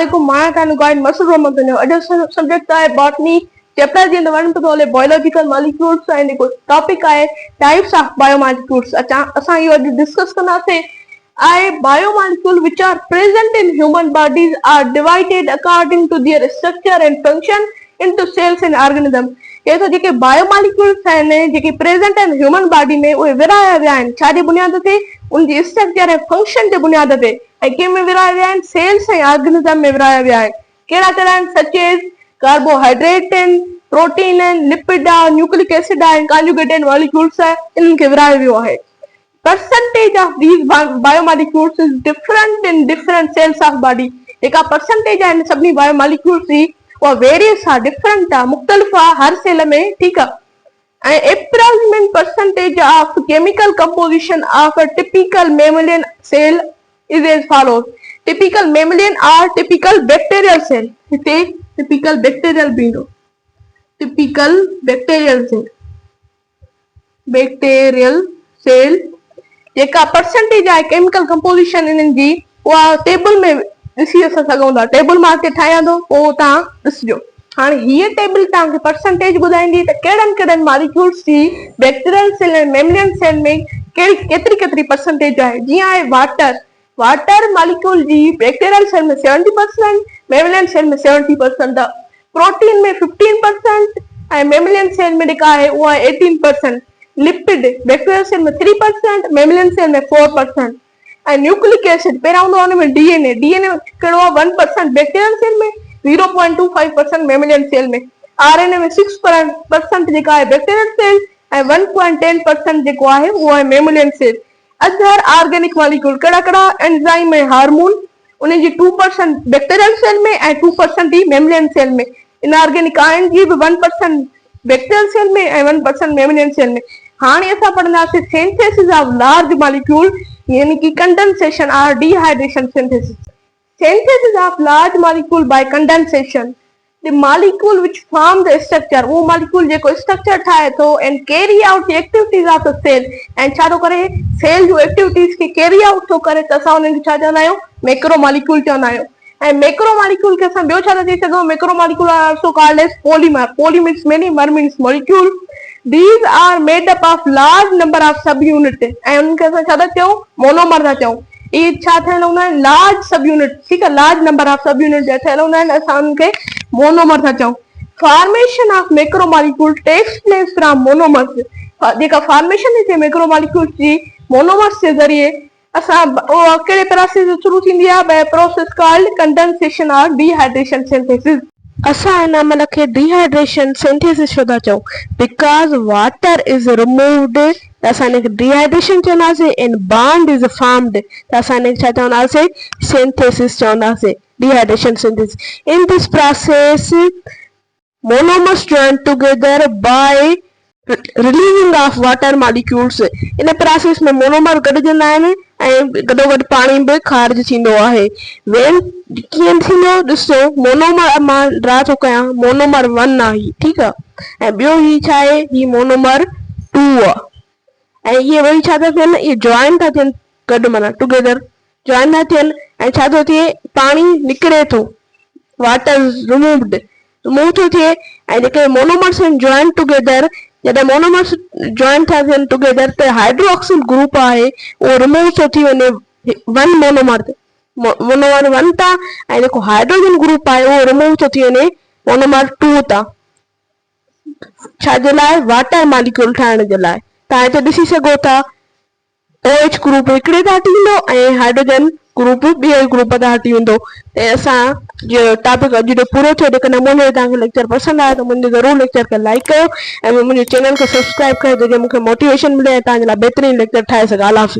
Assalamualaikum, my guide Masud Rahman. Other subject है botany chapter जी नवन पे बोले biological molecules and topic है types of biomolecules. अच्छा असां यो डिस्कस करना थे biomolecules which are present in human bodies are divided according to their structure and function into cells and organisms. ये तो जेके बायोमोलिक्यूल्स हैं जेके प्रेजेंट इन ह्यूमन बॉडी में उहे विराया विया आहिनि छा जे बुनियाद ते उनजी स्ट्रक्चर ऐं फंक्शन जे बुनियाद ते ऐं कंहिं में विराया विया आहिनि सेल्स ऐं ऑर्गेनिज्म में विराया विया आहिनि कहिड़ा कहिड़ा आहिनि सच एज कार्बोहाइड्रेट आहिनि प्रोटीन आहिनि लिपिड आहे न्यूक्लिक एसिड आहे कॉन्जुगेटेड मॉलिक्यूल्स आहे इन्हनि खे विरायो वियो आहे percentage of these biomolecules is different in different cells of body जेका परसेंटेज आहिनि सभिनी बायोमोलिक्यूल्स जी वो वेरियस आहे डिफरेंट आहे मुख़्तलिफ़ आहे हर सेल में ठीकु आहे ऐं approximate percentage of chemical composition of a typical mammalian cell is as follows. Typical mammalian or typical bacterial cell. हिते typical bacterial बींदो typical bacterial cell जेका परसेंटेज आहे केमिकल कंपोजिशन इन्हनि जी उहा टेबल में ॾिसी असां सघूं था टेबल मां हिते ठाहियां थो पोइ तव्हां ॾिसिजो हाणे हीअ टेबल तव्हांखे परसेंटेज ॿुधाईंदी त कहिड़नि कहिड़नि मॉलिक्यूल्स जी बैक्टीरियल सेल ऐं मेमलियन सेल में केतिरी केतिरी परसेंटेज आहे जीअं आहे वाटर मॉलिक्यूल जी बैक्टीरियल सेल में 70% मेमलियन सेल में 70% प्रोटीन में 15% ऐं मेमलियन सेल में जेका आहे उहा 18% लिपिड बैक्टीरियल सेल में 3% मेमलियन सेल में 4% and nucleic acid पहिरियां हूंदो आहे में डीएनए कहिड़ो आहे 1% बैक्टीरियल सेल में 0.25% मेमलियन सेल में आरएनए में 6% जेका आहे बैक्टीरियल सेल ऐं 1.10% जेको आहे उहो आहे मेमलियन सेल अदर ऑर्गेनिक मॉलिक्यूल कहिड़ा कहिड़ा एंजाइम ऐं हार्मोन उन जी 2% बैक्टीरियल सेल में ऐं 2% ई मेमलियन सेल में इनऑर्गेनिक आयन जी बि 1% बैक्टीरियल सेल में ऐं 1% मेमलियन सेल में हाणे असां पढ़ंदासीं सिंथेसिस ऑफ लार्ज मॉलिक्यूल यानी कि कंडेंसेशन और dehydration synthesis of large molecule by condensation the molecule which form the structure वो molecule जेको structure ठाहे थो and carry out the activities of the cell and छा थो करे सेल जो एक्टिविटीज खे carry out थो करे त असां उन्हनि खे छा चवंदा आहियूं मैक्रो मॉलिक्यूल चवंदा आहियूं ऐं मैक्रो मॉलिक्यूल खे असां ॿियो छा था चई सघूं macromolecule are also called as polymer means many mer means molecule these are made up of large number of sub unit ऐं उन्हनि खे असां छा था चऊं मोनोमर था चऊं ये छा ठहियल हूंदा आहिनि लार्ज सब यूनिट ठीकु आहे लार्ज नंबर ऑफ सब यूनिट जा ठहियल हूंदा आहिनि असां उन्हनि खे मोनोमर था चऊं formation of macromolecule takes place from monomers जेका फॉर्मेशन थी थिए मैक्रो मॉलिक्यूल्स जी मोनोमर्स जे ज़रिए असां कहिड़े प्रोसेस शुरू थींदी आहे बाय प्रोसेस कॉल्ड कंडेंसेशन और डिहाइड्रेशन सिंथेसिस असां हिन अमल खे डिहाइड्रेशन सिंथेसिस छो था चऊं बिकॉज वाटर इज रिमूव्ड त असां हिनखे डिहाइड्रेशन चवंदासीं एंड बॉन्ड इज फॉर्म्ड त असां हिनखे छा चवंदासीं सिंथेसिस चवंदासीं dehydration synthesis in this process monomers join together by relieving off water molecules इन प्रोसेस में मोनोमर गॾिजंदा आहिनि ऐं गॾोगॾु पाणी बि ख़ारिज थींदो आहे वेन कीअं थींदो ॾिसो मोनोमर मां ड्रा थो कयां मोनोमर 1 आहे ही ठीकु आहे ऐं ॿियो ही छा आहे ही मोनोमर 2 आहे ऐं इहे वरी छा था थियनि इहे जॉइन था थियनि गॾु माना टुगेदर जॉइन था थियनि ऐं छा थो थिए पाणी निकिरे थो वाटर रिमूव थो थिए ऐं जेके मोनोमर्स आहिनि जॉइन टुगेदर जॾहिं मोनोमर्स जॉइन था थियनि टुगेदर त हाइड्रोक्सिल ग्रुप आहे उहो रिमूव थो थी वञे 1 मोनोमर 1 तां ऐं जेको हाइड्रोजन ग्रुप आहे उहो रिमूव थो थी वञे मोनोमर 2 तां छा जे लाइ वाटर मॉलिक्यूल ठाहिण जे लाइ तव्हां हिते ॾिसी सघो था OH ग्रुप हिकिड़े तां हटी वेंदो ऐं हाइड्रोजन ग्रुप ॿिए ग्रुप तां हटी वेंदो त असां जो टॉपिक अॼु जो पूरो थियो जेकॾहिं नमूने तव्हांखे लेक्चर पसंदि आयो त मुंहिंजो ज़रूरु लेक्चर खे लाइक कयो ऐं मुंहिंजे चैनल खे सब्सक्राइब कयो जंहिंखे मूंखे मोटिवेशन मिले ऐं तव्हांजे लाइ बहितरीनु लेक्चर ठाहे सघां अल्लाह हाफ़िज़।